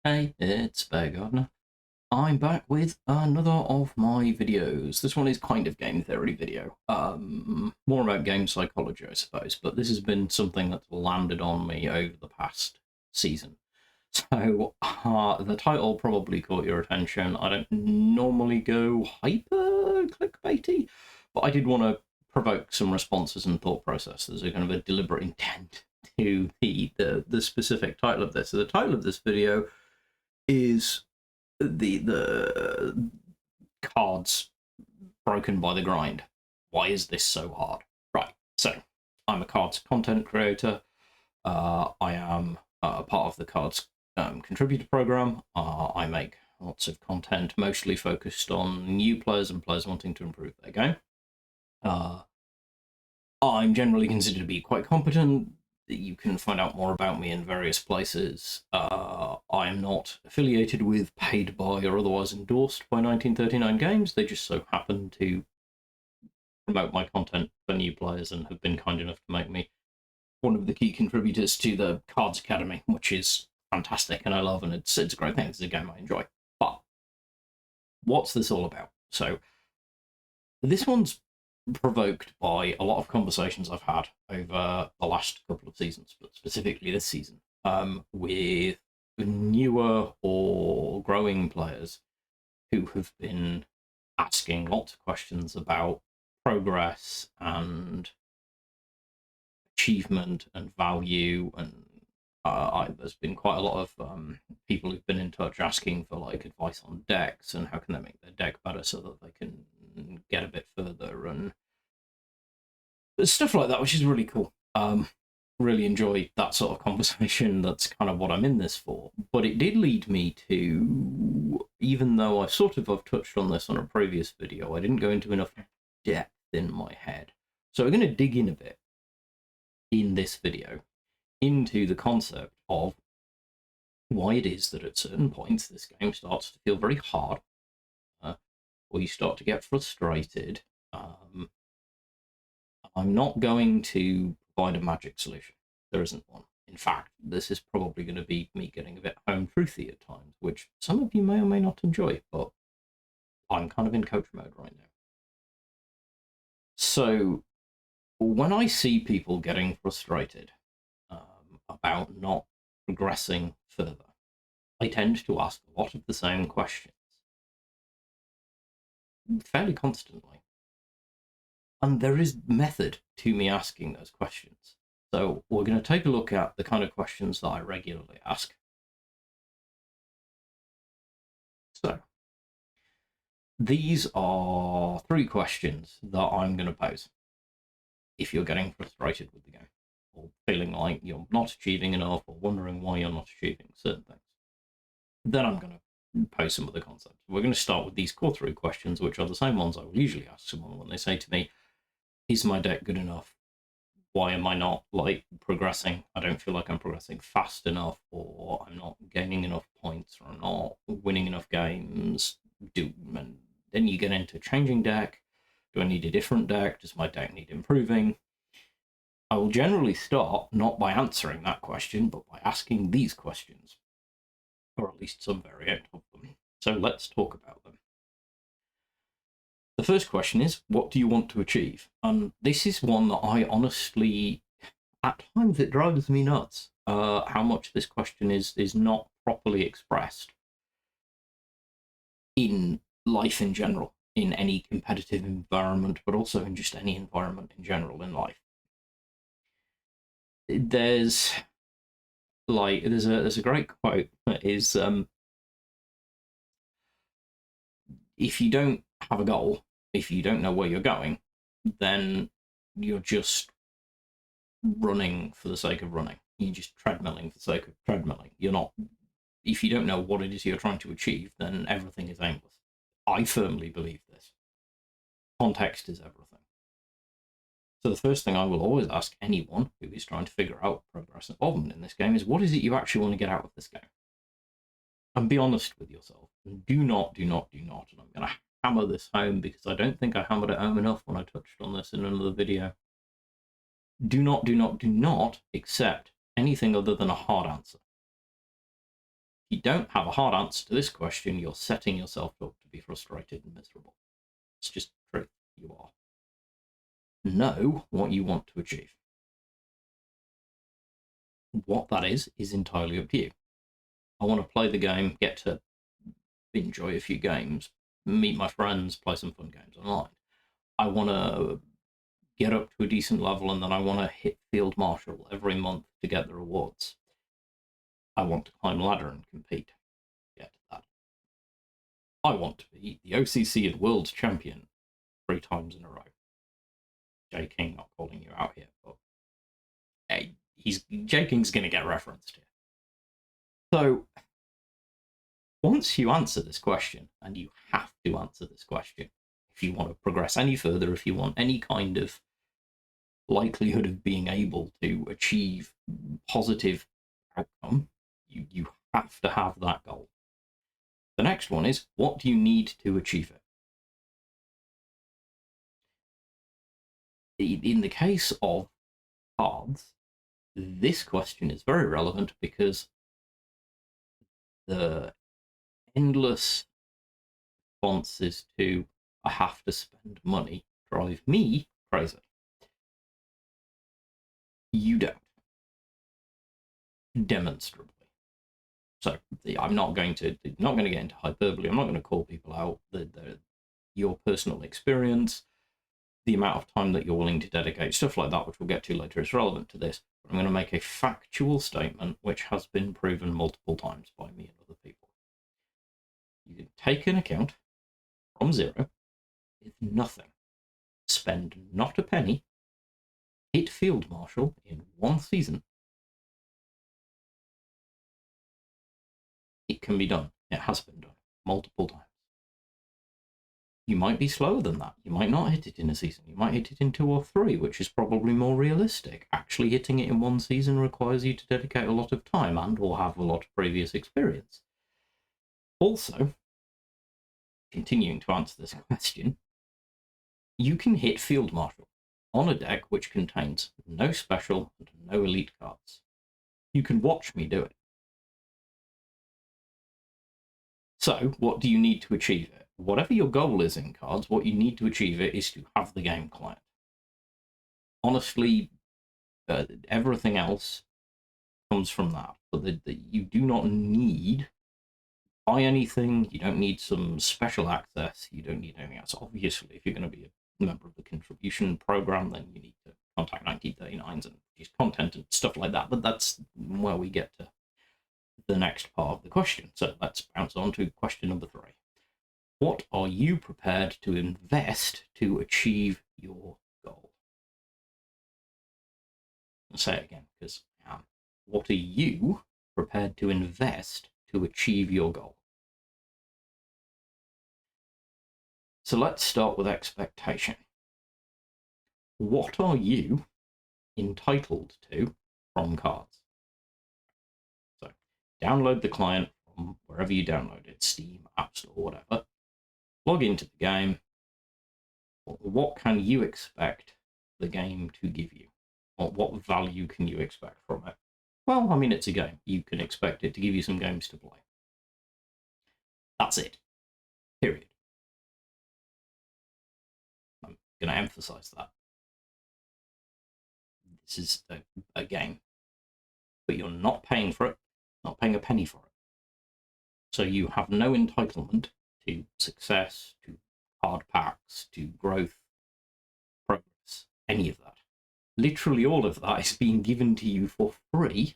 Hey, it's Bear Gardener. I'm back with another of my videos. This one is kind of game theory video, more about game psychology, I suppose, but this has been something that's landed on me over the past season. So, the title probably caught your attention. I don't normally go hyper clickbaity, but I did want to provoke some responses and thought processes, a kind of a deliberate intent to the specific title of this. So the title of this video is the cards broken by the grind. Why is this so hard? Right, so I'm a cards content creator. I am a part of the Cards Contributor Program. I make lots of content, mostly focused on new players and players wanting to improve their game. I'm generally considered to be quite competent. You can find out more about me in various places. I am not affiliated with, paid by, or otherwise endorsed by 1939 Games. They just so happen to promote my content for new players and have been kind enough to make me one of the key contributors to the Cards Academy, which is fantastic and I love, and it's a great thing. It's a game I enjoy. But what's this all about? So this one's provoked by a lot of conversations I've had over the last couple of seasons, but specifically this season, with newer or growing players who have been asking lots of questions about progress and achievement and value, and there's been quite a lot of people who've been in touch asking for like advice on decks and how can they make their deck better so that they can get a bit further and stuff like that, which is really cool. Really enjoy that sort of conversation. That's kind of what I'm in this for. But it did lead me to, even though I've touched on this on a previous video, I didn't go into enough depth in my head. So we're going to dig in a bit in this video into the concept of why it is that at certain points this game starts to feel very hard, or you start to get frustrated. I'm not going to provide a magic solution. There isn't one. In fact, this is probably going to be me getting a bit home truthy at times, which some of you may or may not enjoy, but I'm kind of in coach mode right now. So when I see people getting frustrated about not progressing further, I tend to ask a lot of the same questions fairly constantly. And there is method to me asking those questions. So we're going to take a look at the kind of questions that I regularly ask. So these are 3 questions that I'm going to pose if you're getting frustrated with the game, or feeling like you're not achieving enough, or wondering why you're not achieving certain things. Then I'm going to pose some of the concepts. We're going to start with these core 3 questions, which are the same ones I will usually ask someone when they say to me, is my deck good enough? Why am I not like progressing? I don't feel like I'm progressing fast enough, or I'm not gaining enough points, or I'm not winning enough games. And then you get into changing deck. Do I need a different deck? Does my deck need improving? I will generally start not by answering that question, but by asking these questions, or at least some variant of them. So let's talk about them. The first question is, what do you want to achieve? And this is one that I honestly, at times it drives me nuts, how much this question is not properly expressed in life in general, in any competitive environment, but also in just any environment in general in life. There's a great quote that is, if you don't have a goal, if you don't know where you're going, then you're just running for the sake of running. You're just treadmilling for the sake of treadmilling. You're not. If you don't know what it is you're trying to achieve, then everything is aimless. I firmly believe this. Context is everything. So the first thing I will always ask anyone who is trying to figure out progress and involvement in this game is, what is it you actually want to get out of this game? And be honest with yourself. And do not, and I'm going to hammer this home because I don't think I hammered it home enough when I touched on this in another video. Do not accept anything other than a hard answer. If you don't have a hard answer to this question, you're setting yourself up to be frustrated and miserable. It's just truth. You are. Know what you want to achieve. What that is entirely up to you. I want to play the game, get to enjoy a few games, meet my friends, play some fun games online. I want to get up to a decent level, and then I want to hit Field Marshal every month to get the rewards. I want to climb a ladder and compete. Get that. I want to be the OCC and World Champion 3 times in a row. J King, not calling you out here, but hey, J King's going to get referenced here. So, once you answer this question, and you have to answer this question, if you want to progress any further, if you want any kind of likelihood of being able to achieve positive outcome, you have to have that goal. The next one is, what do you need to achieve it? In the case of cards, this question is very relevant because the endless responses to I have to spend money drive me crazy. You don't. Demonstrably. So I'm not going to get into hyperbole. I'm not going to call people out. Your personal experience, the amount of time that you're willing to dedicate, stuff like that, which we'll get to later, is relevant to this. But I'm going to make a factual statement which has been proven multiple times by me and other people. You can take an account from zero with nothing, spend not a penny, hit Field Marshal in 1 season. It can be done. It has been done multiple times. You might be slower than that. You might not hit it in a season. You might hit it in 2 or 3, which is probably more realistic. Actually hitting it in 1 season requires you to dedicate a lot of time and or have a lot of previous experience. Also, continuing to answer this question, you can hit Field Marshal on a deck which contains no special and no elite cards. You can watch me do it. So, what do you need to achieve it? Whatever your goal is in cards, what you need to achieve it is to have the game client. Honestly, everything else comes from that. But you do not need to buy anything. You don't need some special access. You don't need anything else. Obviously, if you're going to be a member of the contribution program, then you need to contact 1939s and produce content and stuff like that. But that's where we get to the next part of the question. So let's bounce on to question number 3. What are you prepared to invest to achieve your goal? I'll say it again, because what are you prepared to invest to achieve your goal? So let's start with expectation. What are you entitled to from cards? So download the client from wherever you download it, Steam, App Store, whatever. Log into the game. What can you expect the game to give you? What value can you expect from it? Well, I mean, it's a game. You can expect it to give you some games to play. That's it. Period. I'm going to emphasize that. This is a game. But you're not paying for it, not paying a penny for it. So you have no entitlement to success, to card packs, to growth, progress, any of that. Literally all of that is being given to you for free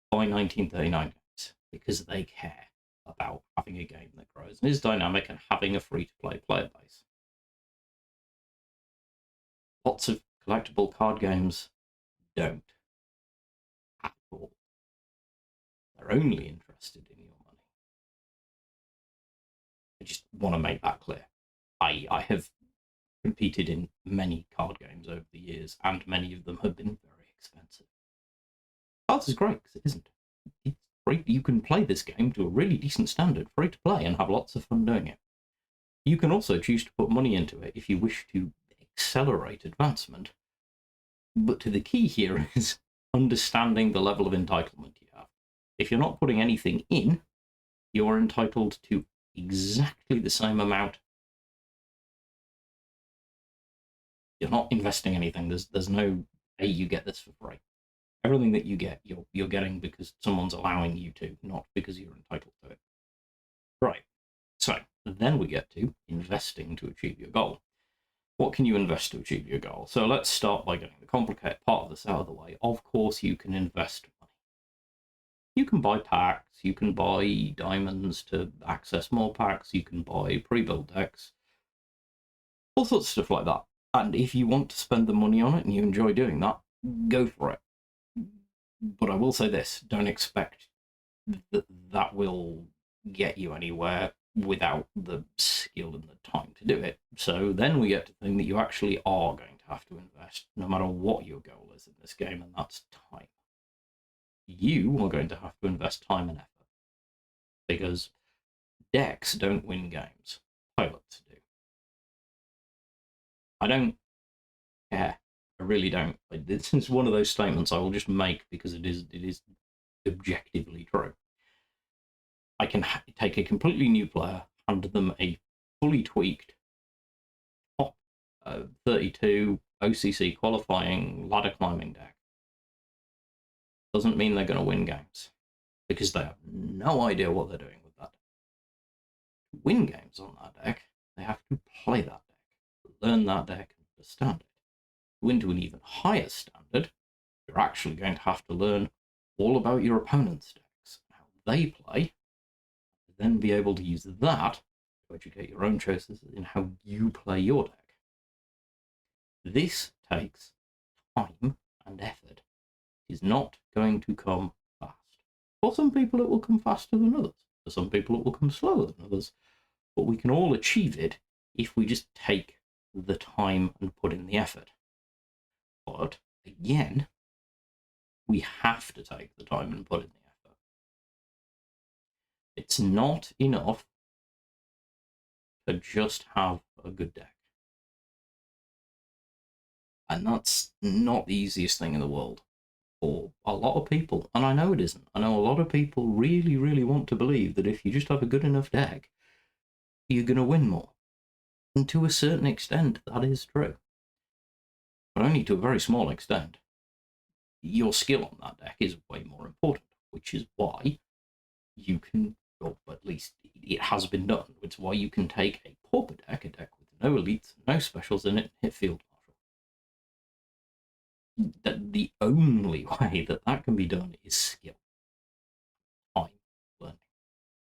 by 1939 games because they care about having a game that grows and is dynamic and having a free-to-play player base. Lots of collectible card games don't at all. They're only interested in your money. I just want to make that clear. I have competed in many card games over the years, and many of them have been very expensive. Cards is great because it isn't. It's free. You can play this game to a really decent standard, free to play, and have lots of fun doing it. You can also choose to put money into it if you wish to accelerate advancement. But the key here is understanding the level of entitlement you have. If you're not putting anything in, you're entitled to exactly the same amount. You're not investing anything. There's no, hey, you get this for free. Everything that you get, you're getting because someone's allowing you to, not because you're entitled to it. Right. So then we get to investing to achieve your goal. What can you invest to achieve your goal? So let's start by getting the complicated part of this out of the way. Of course, you can invest money. You can buy packs, you can buy diamonds to access more packs, you can buy pre-built decks, all sorts of stuff like that. And if you want to spend the money on it and you enjoy doing that, go for it. But I will say this, don't expect that that will get you anywhere without the skill and the time to do it. So then we get to the thing that you actually are going to have to invest, no matter what your goal is in this game, and that's time. You are going to have to invest time and effort, because decks don't win games, pilots do. I don't care. I really don't. This is one of those statements I will just make because it is objectively true. I can take a completely new player, hand them a fully tweaked top 32 OCC qualifying ladder climbing deck. Doesn't mean they're going to win games, because they have no idea what they're doing with that. To win games on that deck, they have to play that deck, learn that deck, and understand it. To win to an even higher standard, you're actually going to have to learn all about your opponent's decks, how they play, and then be able to use that to educate your own choices in how you play your deck. This takes time and effort. It is not going to come fast. For some people, it will come faster than others. For some people, it will come slower than others. But we can all achieve it if we just take the time and put in the effort. But again, we have to take the time and put in the effort. It's not enough to just have a good deck. And that's not the easiest thing in the world for a lot of people. And I know it isn't. I know a lot of people really, really want to believe that if you just have a good enough deck, you're going to win more. And to a certain extent, that is true. But only to a very small extent. Your skill on that deck is way more important, which is why you can, or at least it has been done, it's why you can take a pauper deck, a deck with no elites, no specials in it, and hit field marshal. The only way that that can be done is skill, time, learning,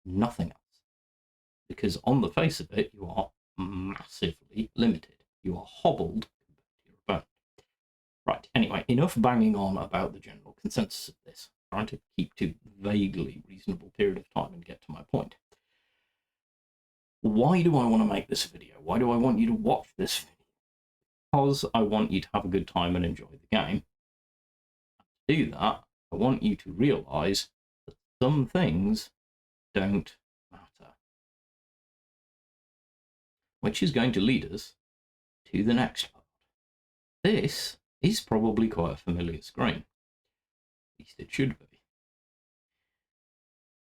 nothing else. Because on the face of it, you are massively limited. You are hobbled compared to your opponent. Right, anyway, enough banging on about the general consensus of this. I'm trying to keep to vaguely reasonable period of time and get to my point. Why do I want to make this video? Why do I want you to watch this video? Because I want you to have a good time and enjoy the game. To do that, I want you to realize that some things don't matter. Which is going to lead us to the next part. This is probably quite a familiar screen. At least it should be.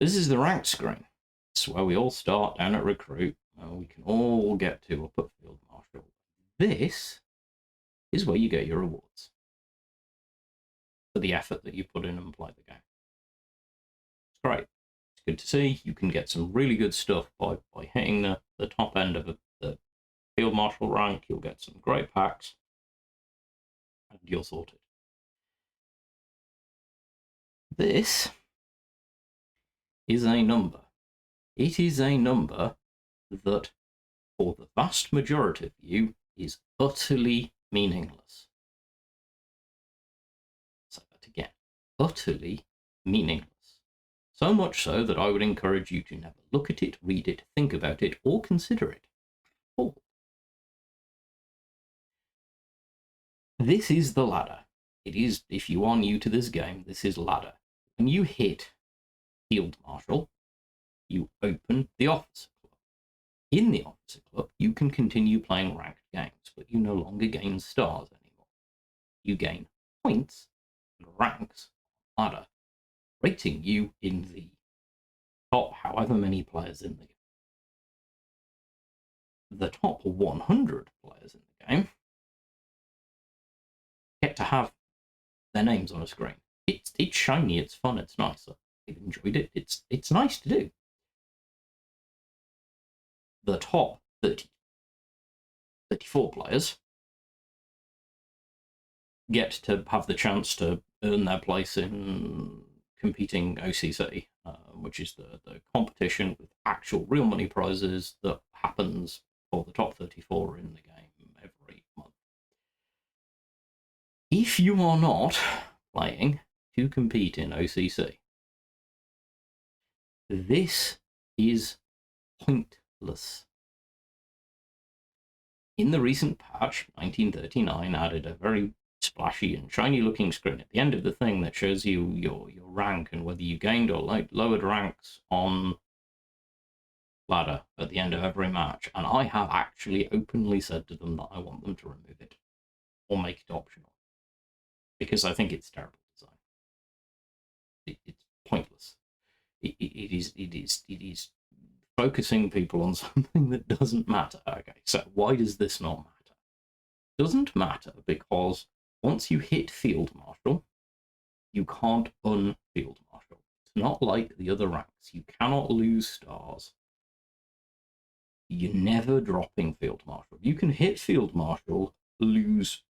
This is the ranked screen. It's where we all start down at recruit. We can all get to up at field marshal. This is where you get your rewards for the effort that you put in and play the game. It's great. It's good to see. You can get some really good stuff by hitting the top end of the field marshal rank. You'll get some great packs, and you're sorted. This is a number. It is a number that, for the vast majority of you, is utterly meaningless. Say that again. Utterly meaningless. So much so that I would encourage you to never look at it, read it, think about it, or consider it. All. This is the ladder. It is, if you are new to this game, this is ladder. When you hit Field Marshal, you open the Officer Club. In the Officer Club, you can continue playing ranked games, but you no longer gain stars anymore. You gain points and ranks on ladder, rating you in the top however many players in the game. The top 100 players in the game get to have their names on a screen. It's shiny, it's fun, it's nice. I've enjoyed it. It's nice to do. The top 34 players get to have the chance to earn their place in competing OCC, which is the competition with actual real money prizes that happens for the top 34 in the game every month. If you are not playing to compete in OCC, this is pointless. In the recent patch, 1939 added a very splashy and shiny looking screen at the end of the thing that shows you your rank and whether you gained or lowered ranks on ladder at the end of every match. And I have actually openly said to them that I want them to remove it or make it optional, because I think it's terrible design. It's pointless. It is focusing people on something that doesn't matter. Okay, so why does this not matter? It doesn't matter because once you hit Field Marshal, you can't un-Field Marshal. It's not like the other ranks. You cannot lose stars. You're never dropping Field Marshal. You can hit Field Marshal, lose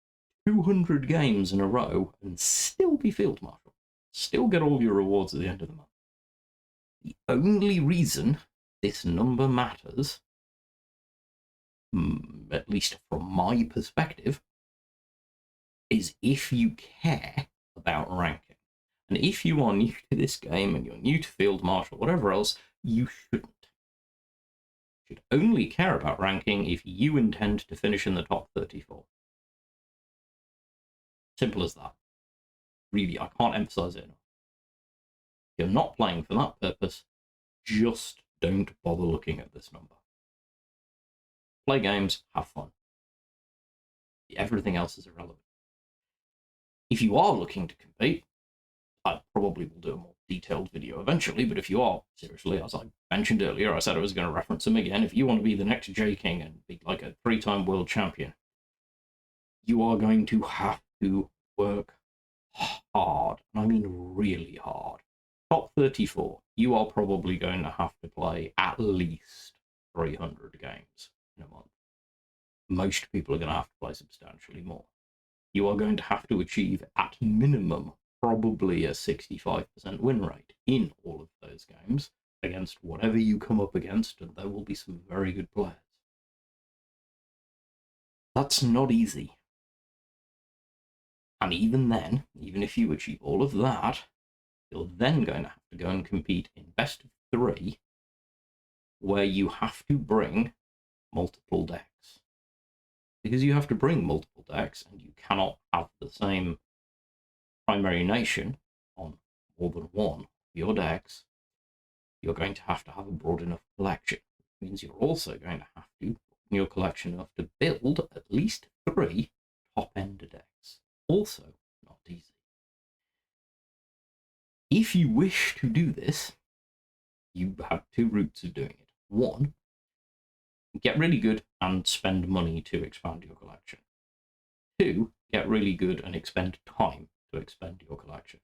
200 games in a row, and still be Field Marshal. Still get all your rewards at the end of the month. The only reason this number matters, at least from my perspective, is if you care about ranking. And if you are new to this game and you're new to Field Marshal, whatever else, you shouldn't. You should only care about ranking if you intend to finish in the top 34. Simple as that. Really, I can't emphasize it enough. If you're not playing for that purpose, just don't bother looking at this number. Play games, have fun. Everything else is irrelevant. If you are looking to compete, I probably will do a more detailed video eventually, but if you are, seriously, as I mentioned earlier, I said I was going to reference them again, if you want to be the next J King and be like a 3-time world champion, you are going to have to work hard, and I mean really hard. Top 34, you are probably going to have to play at least 300 games in a month. Most people are going to have to play substantially more. You are going to have to achieve, at minimum, probably a 65% win rate in all of those games against whatever you come up against, and there will be some very good players. That's not easy. And even then, even if you achieve all of that, you're then going to have to go and compete in best of 3, where you have to bring multiple decks. Because you have to bring multiple decks, and you cannot have the same primary nation on more than one of your decks, you're going to have a broad enough collection. Which means you're also going to have to broaden your collection enough to build at least 3 top-end decks. Also not easy. If you wish to do this, you have 2 routes of doing it. 1, get really good and spend money to expand your collection. 2, get really good and expend time to expand your collection.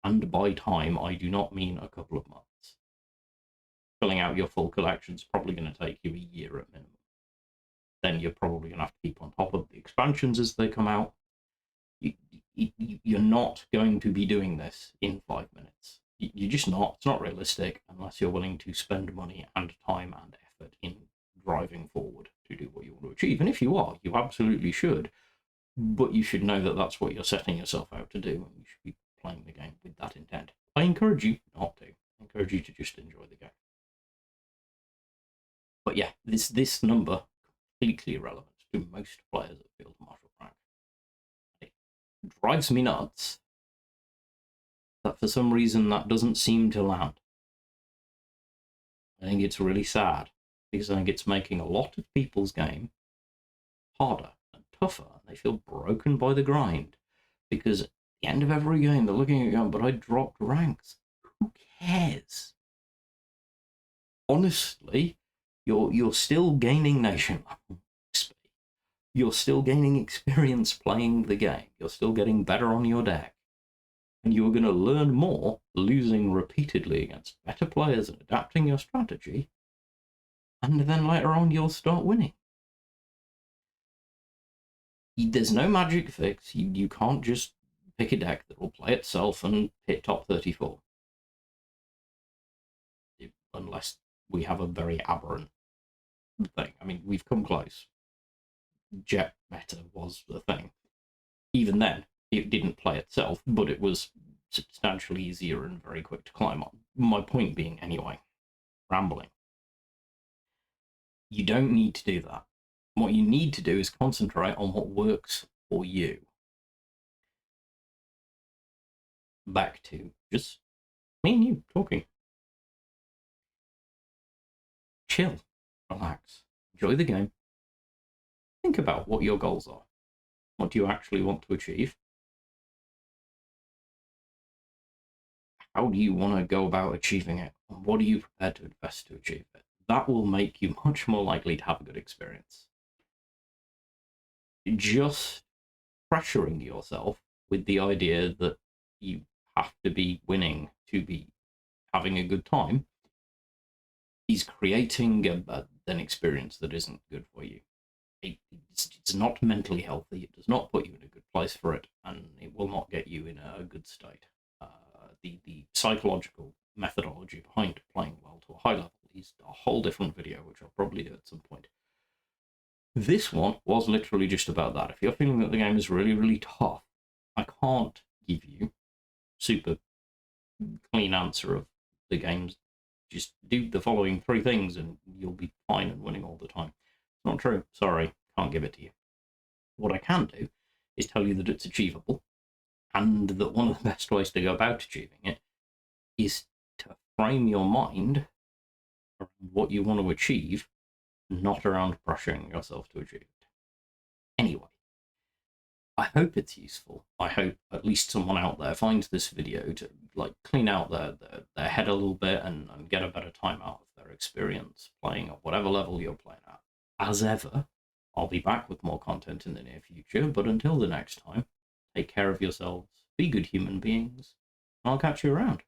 And by time, I do not mean a couple of months. Filling out your full collection is probably going to take you a year at minimum. Then you're probably going to have to keep on top of the expansions as they come out. You're not going to be doing this in 5 minutes. You're just not. It's not realistic unless you're willing to spend money and time and effort in driving forward to do what you want to achieve. And if you are, you absolutely should. But you should know that that's what you're setting yourself out to do, and you should be playing the game with that intent. I encourage you not to. I encourage you to just enjoy the game. But yeah, this number completely irrelevant to most players at Field Marshal rank. It drives me nuts that for some reason that doesn't seem to land. I think it's really sad, because I think it's making a lot of people's game harder and tougher, and they feel broken by the grind, because at the end of every game they're looking at going, but I dropped ranks. Who cares? honestly, you're still gaining nation level XP. You're still gaining experience playing the game. You're still getting better on your deck. And you're going to learn more losing repeatedly against better players and adapting your strategy. And then later on, you'll start winning. There's no magic fix. You can't just pick a deck that will play itself and hit top 34. Unless we have a very aberrant thing. I mean, we've come close. Jet meta was the thing. Even then, it didn't play itself, but it was substantially easier and very quick to climb on. My point being, anyway, rambling. You don't need to do that. What you need to do is concentrate on what works for you. Back to just me and you talking. Chill, relax, enjoy the game. Think about what your goals are. What do you actually want to achieve? How do you want to go about achieving it? And what are you prepared to invest to achieve it? That will make you much more likely to have a good experience. Just pressuring yourself with the idea that you have to be winning to be having a good time is creating an experience that isn't good for you. It's not mentally healthy. It does not put you in a good place for it, and it will not get you in a good state. The psychological methodology behind playing well to a high level is a whole different video, which I'll probably do at some point. This one was literally just about that. If you're feeling that the game is really, really tough, I can't give you super clean answer of the game's just do the following 3 things and you'll be fine and winning all the time. It's not true. Sorry, can't give it to you. What I can do is tell you that it's achievable, and that one of the best ways to go about achieving it is to frame your mind around what you want to achieve, not around pressuring yourself to achieve it. Anyway, I hope it's useful. I hope at least someone out there finds this video to clean out their head a little bit and get a better time out of their experience playing at whatever level you're playing at. As ever, I'll be back with more content in the near future, but until the next time, take care of yourselves, be good human beings, and I'll catch you around.